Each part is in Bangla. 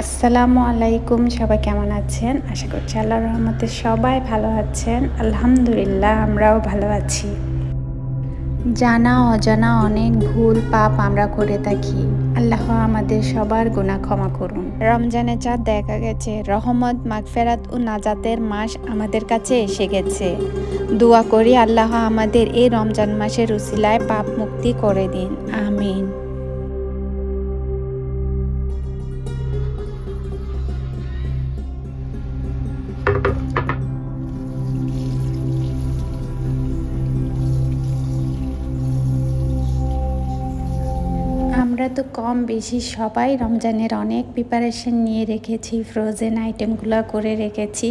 আসসালামু আলাইকুম। সবাই কেমন আছেন? আশা করছি আল্লাহর রহমতে সবাই ভালো আছেন। আলহামদুলিল্লাহ আমরাও ভালো আছি। জানা অজানা অনেক ভুল পাপ আমরা করে থাকি। আল্লাহ আমাদের সবার গুনাহ ক্ষমা করুন। রমজানের চাঁদ দেখা গেছে, রহমত, মাগফিরাত ও নাজাতের মাস আমাদের কাছে এসে গেছে। দোয়া করি আল্লাহ আমাদের এই রমজান মাসের উসিলায় পাপ মুক্তি করে দিন, আমিন। আমরা তো কম বেশি সবাই রমজানের অনেক প্রিপারেশন নিয়ে রেখেছি, ফ্রোজেন আইটেমগুলো করে রেখেছি।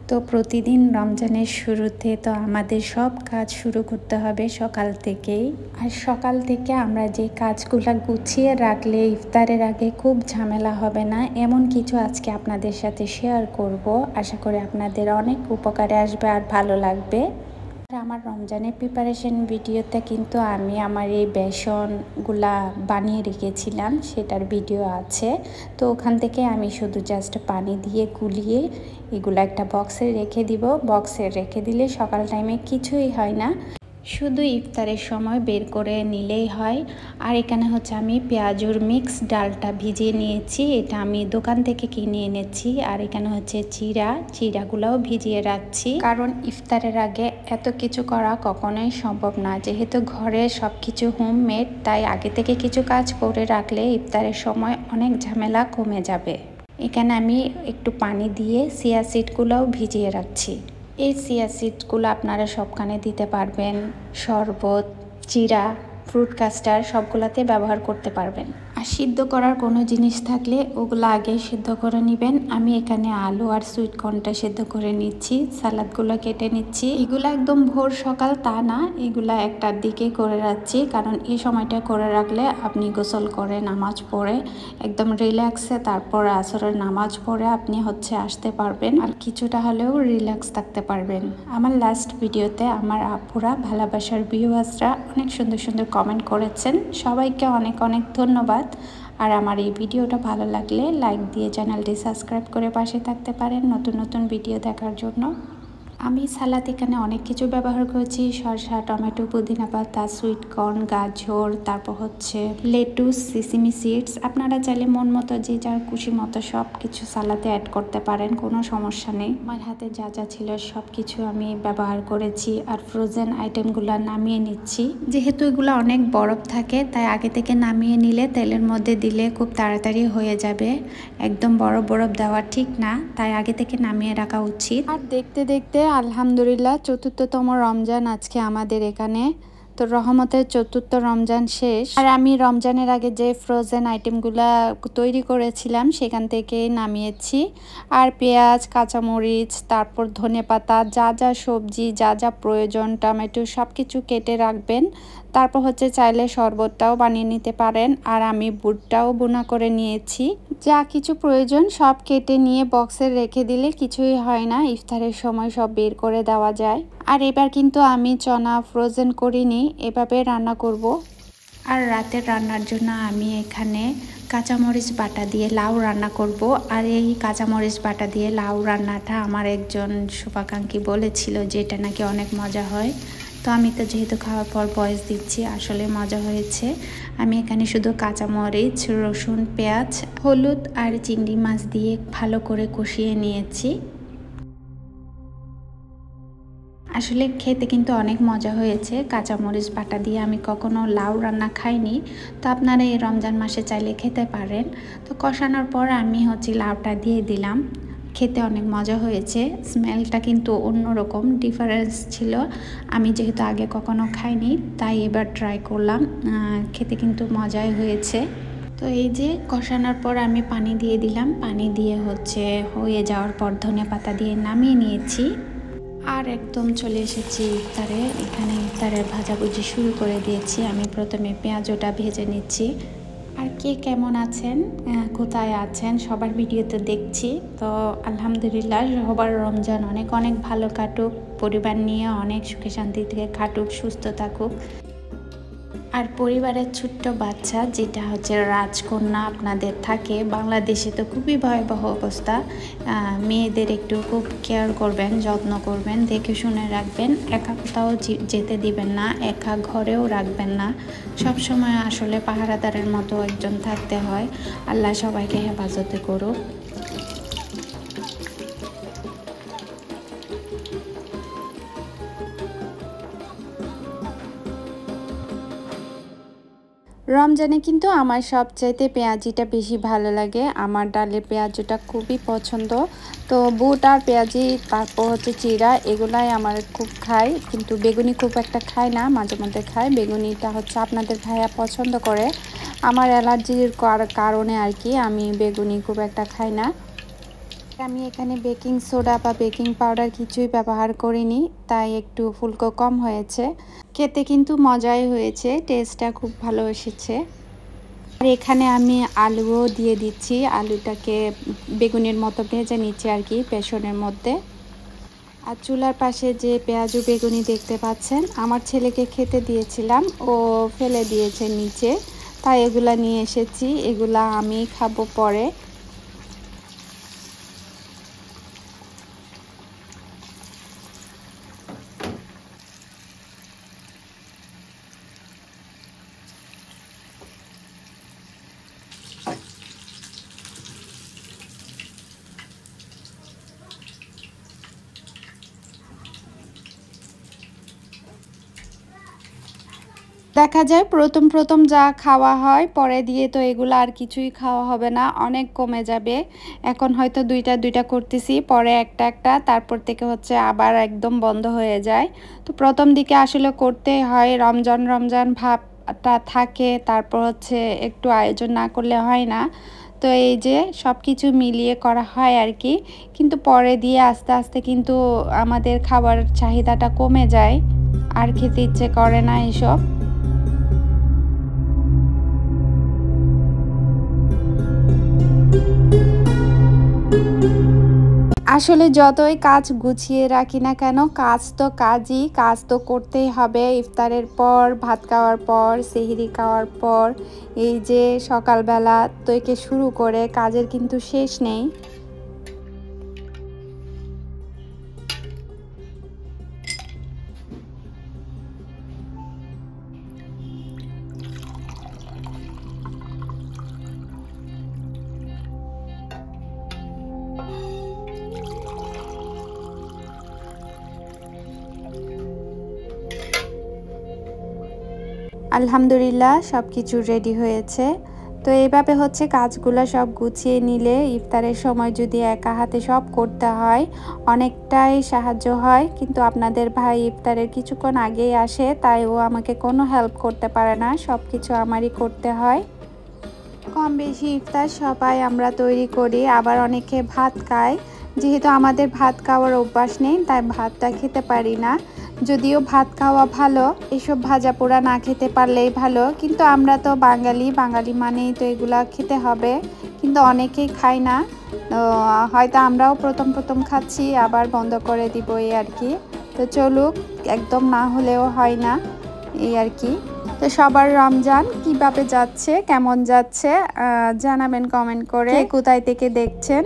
তো প্রতিদিন রমজানের শুরুতে তো আমাদের সব কাজ শুরু করতে হবে সকাল থেকেই। আর সকাল থেকে আমরা যে কাজগুলো গুছিয়ে রাখলে ইফতারের আগে খুব ঝামেলা হবে না, এমন কিছু আজকে আপনাদের সাথে শেয়ার করব। আশা করি আপনাদের অনেক উপকারে আসবে আর ভালো লাগবে। আমার রমজানের প্রিপারেশন ভিডিওতে কিন্তু আমি আমার এই বেসনগুলা বানিয়ে রেখেছিলাম, সেটার ভিডিও আছে। তো ওখান থেকে আমি শুধু জাস্ট পানি দিয়ে গুলিয়ে এগুলো একটা বক্সে রেখে দিব। বক্সে রেখে দিলে সকাল টাইমে কিছুই হয় না, শুধু ইফতারের সময় বের করে নিলেই হয়। আর এখানে হচ্ছে আমি পেঁয়াজুর মিক্স ডালটা ভিজিয়ে নিয়েছি, এটা আমি দোকান থেকে কিনে এনেছি। আর এখানে হচ্ছে চিড়াগুলোও ভিজিয়ে রাখছি, কারণ ইফতারের আগে এত কিছু করা কখনোই সম্ভব না। যেহেতু ঘরে সব কিছু হোমমেড, তাই আগে থেকে কিছু কাজ করে রাখলে ইফতারের সময় অনেক ঝামেলা কমে যাবে। এখানে আমি একটু পানি দিয়ে চিয়া সিডগুলোও ভিজিয়ে রাখছি। এই চিয়া সিডগুলো আপনারা সবখানে দিতে পারবেন, শরবত, চিরা, ফ্রুট কাস্টার্ড সবগুলোতে ব্যবহার করতে পারবেন। আর সিদ্ধ করার কোনো জিনিস থাকলে ওগুলো আগে সিদ্ধ করে নেবেন। আমি এখানে আলু আর সুইট কর্নটা সিদ্ধ করে নিচ্ছি, সালাদগুলো কেটে নিচ্ছি। এগুলো একদম ভোর সকাল তা না, এগুলা একটার দিকে করে রাখছি, কারণ এই সময়টা করে রাখলে আপনি গোসল করে নামাজ পড়ে একদম রিল্যাক্সে, তারপর আসরের নামাজ পড়ে আপনি আসতে পারবেন আর কিছুটা হলেও রিল্যাক্স থাকতে পারবেন। আমার লাস্ট ভিডিওতে আমার আপুরা, ভালোবাসার ভিউয়ার্সরা অনেক সুন্দর সুন্দর কমেন্ট করেছেন, সবাইকে অনেক অনেক ধন্যবাদ। আর আমার এই ভিডিওটা ভালো লাগলে লাইক দিয়ে চ্যানেলটি সাবস্ক্রাইব করে পাশে থাকতে পারেন নতুন নতুন ভিডিও দেখার জন্য। আমি সালাদ এখানে অনেক কিছু ব্যবহার করেছি, শসা, টমেটো, পুদিনা পাতা, সুইট কর্ন, গাজর, তারপর হচ্ছে লেটুস, সিসিমি সিডস। আপনারা চাইলে মন মতো যে যার খুশি মতো সব কিছু সালাদে অ্যাড করতে পারেন, কোনো সমস্যা নেই। আমার হাতে যা যা ছিল সব কিছু আমি ব্যবহার করেছি। আর ফ্রোজেন আইটেমগুলো নামিয়ে নিচ্ছি, যেহেতু এগুলো অনেক বরফ থাকে, তাই আগে থেকে নামিয়ে নিলে তেলের মধ্যে দিলে খুব তাড়াতাড়ি হয়ে যাবে। একদম বরফ বরফ দেওয়া ঠিক না, তাই আগে থেকে নামিয়ে রাখা উচিত। আর দেখতে দেখতে আলহামদুলিল্লাহ ৪র্থতম রমজান আজকে আমাদের এখানে। তো রহমতের ৪র্থ রমজান শেষ। আর আমি রমজানের আগে যে ফ্রোজেন আইটেমগুলো তৈরি করেছিলাম সেখান থেকে নামিয়েছি। আর পেঁয়াজ, কাঁচামরিচ, তারপর ধনেপাতা, যা যা সবজি, যা যা প্রয়োজন, টমেটো সব কিছু কেটে রাখবেন। তারপর চাইলে শরবতটাও বানিয়ে নিতে পারেন। আর আমি বুটটাও বোনা করে নিয়েছি। যা কিছু প্রয়োজন সব কেটে নিয়ে বক্সে রেখে দিলে কিছুই হয় না, ইফতারের সময় সব বের করে দেওয়া যায়। আর এবার কিন্তু আমি চনা ফ্রোজেন করিনি, এভাবে রান্না করব। আর রাতের রান্নার জন্য আমি এখানে কাঁচামরিচ বাটা দিয়ে লাউ রান্না করব। আর এই কাঁচামরিচ বাটা দিয়ে লাউ রান্নাটা আমার একজন শুভাকাঙ্ক্ষী বলেছিল যে এটা নাকি অনেক মজা হয়। তো আমি তো যেহেতু খাওয়ার পর ভয়েস দিচ্ছি, আসলে মজা হয়েছে। আমি এখানে শুধু কাঁচামরিচ, রসুন, পেঁয়াজ, হলুদ আর চিংড়ি মাছ দিয়ে ভালো করে কষিয়ে নিয়েছি। আসলে খেতে কিন্তু অনেক মজা হয়েছে। কাঁচামরিচ বাটা দিয়ে আমি কখনো লাউ রান্না খাইনি, তো আপনারা এই রমজান মাসে চাইলে খেতে পারেন। তো কষানোর পর আমি লাউটা দিয়ে দিলাম, খেতে অনেক মজা হয়েছে। স্মেলটা কিন্তু অন্যরকম ডিফারেন্স ছিল, আমি যেহেতু আগে কখনো খাইনি তাই এবার ট্রাই করলাম, খেতে কিন্তু মজাই হয়েছে। তো এই যে কষানোর পর আমি পানি দিয়ে দিলাম, পানি দিয়ে হয়ে যাওয়ার পর ধনেপাতা দিয়ে নামিয়ে নিয়েছি। আর একদম চলে এসেছি ইফতারে। এখানে ইফতারের ভাজাভুজি শুরু করে দিয়েছি। আমি প্রথমে পেঁয়াজটা ভেজে নিচ্ছি। আর কে কেমন আছেন, কোথায় আছেন, সবার ভিডিওতে দেখছি। তো আলহামদুলিল্লাহ সবার রমজান অনেক অনেক ভালো কাটুক, পরিবার নিয়ে অনেক সুখে শান্তি থেকে কাটুক, সুস্থ থাকুক। আর পরিবারের ছোট্ট বাচ্চা যেটা হচ্ছে রাজকন্যা আপনাদের থাকে, বাংলাদেশে তো খুবই ভয়াবহ অবস্থা। মেয়েদের একটু খুব কেয়ার করবেন, যত্ন করবেন, দেখে শুনে রাখবেন, একা কোথাও যেতে দিবেন না, একা ঘরেও রাখবেন না। সব সময় আসলে পাহারাদারের মতো একজন থাকতে হয়। আল্লাহ সবাইকে হেফাজতে করুক। রমজানে কিন্তু আমার সবচাইতে পেঁয়াজিটা বেশি ভালো লাগে। আমার ডালের পেঁয়াজটা খুবই পছন্দ। তো বুট আর পেঁয়াজি, তারপর হচ্ছে চিড়া, এগুলাই আমার খুব খাই। কিন্তু বেগুনি খুব একটা খাই না, মাঝে মধ্যে খাই। বেগুনিটা হচ্ছে আপনাদের ভাইয়া পছন্দ করে। আমার অ্যালার্জির কারণে আর কি আমি বেগুনি খুব একটা খাই না। আমি এখানে বেকিং সোডা বা বেকিং পাউডার কিছুই ব্যবহার করিনি, তাই একটু ফুলকো কম হয়েছে। খেতে কিন্তু মজাই হয়েছে, টেস্টটা খুব ভালো এসেছে। আর এখানে আমি আলুও দিয়ে দিচ্ছি, আলুটাকে বেগুনের মতো ভেজে নিচ্ছি আর কি বেসনের মধ্যে। আর চুলার পাশে যে পেঁয়াজু বেগুনি দেখতে পাচ্ছেন, আমার ছেলেকে খেতে দিয়েছিলাম, ও ফেলে দিয়েছে নিচে, তাই এগুলা নিয়ে এসেছি, এগুলা আমি খাবো পরে। দেখা যায় প্রথম প্রথম যা খাওয়া হয়, পরে দিয়ে তো এগুলো আর কিছুই খাওয়া হবে না, অনেক কমে যাবে। এখন হয়তো দুইটা দুইটা করতেছি, পরে একটা একটা, তারপর থেকে হচ্ছে আবার একদম বন্ধ হয়ে যায়। তো প্রথম দিকে আসলে করতে হয়, রমজান রমজান ভাবটা থাকে, তারপর হচ্ছে একটু আয়োজন না করলে হয় না। তো এই যে সব কিছু মিলিয়ে করা হয় আর কি। কিন্তু পরে দিয়ে আস্তে আস্তে কিন্তু আমাদের খাবার চাহিদাটা কমে যায়, আর খেতে ইচ্ছে করে না এসব। আসলে যতই কাজ গুছিয়ে রাখি না কেন, কাজ তো কাজই, কাজ তো করতেই হবে। ইফতারের পর, ভাত খাওয়ার পর, সেহরি খাওয়ার পর, এই যে সকালবেলা থেকে শুরু করে কাজের কিন্তু শেষ নেই। আলহামদুলিল্লাহ সব কিছু রেডি হয়েছে। তো এইভাবে হচ্ছে কাজগুলো সব গুছিয়ে নিলে ইফতারের সময় যদি একা হাতে সব করতে হয়, অনেকটাই সাহায্য হয়। কিন্তু আপনাদের ভাই ইফতারের কিছুক্ষণ আগেই আসে, তাই ও আমাকে কোনো হেল্প করতে পারে না, সব কিছু আমারই করতে হয়। কম বেশি ইফতার সবাই আমরা তৈরি করি, আবার অনেকে ভাত খায়। যেহেতু আমাদের ভাত খাওয়ার অভ্যাস নেই, তাই ভাতটা খেতে পারি না। যদিও ভাত খাওয়া ভালো, এসব ভাজা পোড়া না খেতে পারলেই ভালো, কিন্তু আমরা তো বাঙালি, বাঙালি মানেই তো এগুলা খেতে হবে। কিন্তু অনেকেই খায় না, তো হয়তো আমরাও প্রথম প্রথম খাচ্ছি, আবার বন্ধ করে দিব এই আর কি। তো চলুক, একদম না হলেও হয় না, এই আর কি। তো সবার রমজান কিভাবে যাচ্ছে, কেমন যাচ্ছে জানাবেন কমেন্ট করে, কোথায় থেকে দেখছেন।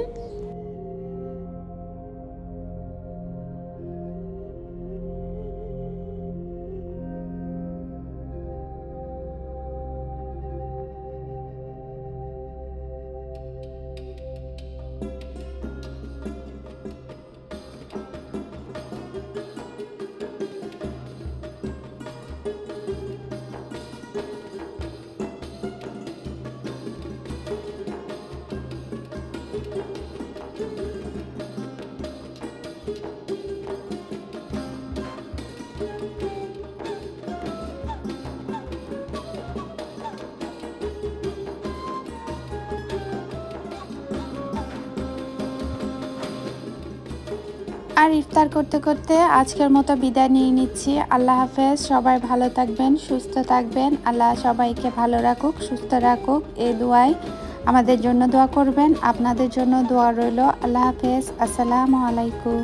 আর ইফতার করতে করতে আজকের মতো বিদায় নিয়ে নিচ্ছি। আল্লাহ হাফেজ, সবাই ভালো থাকবেন, সুস্থ থাকবেন। আল্লাহ সবাইকে ভালো রাখুক, সুস্থ রাখুক, এই দোয়াই আমাদের জন্য দোয়া করবেন। আপনাদের জন্য দোয়া রইল। আল্লাহ হাফেজ, আসসালামু আলাইকুম।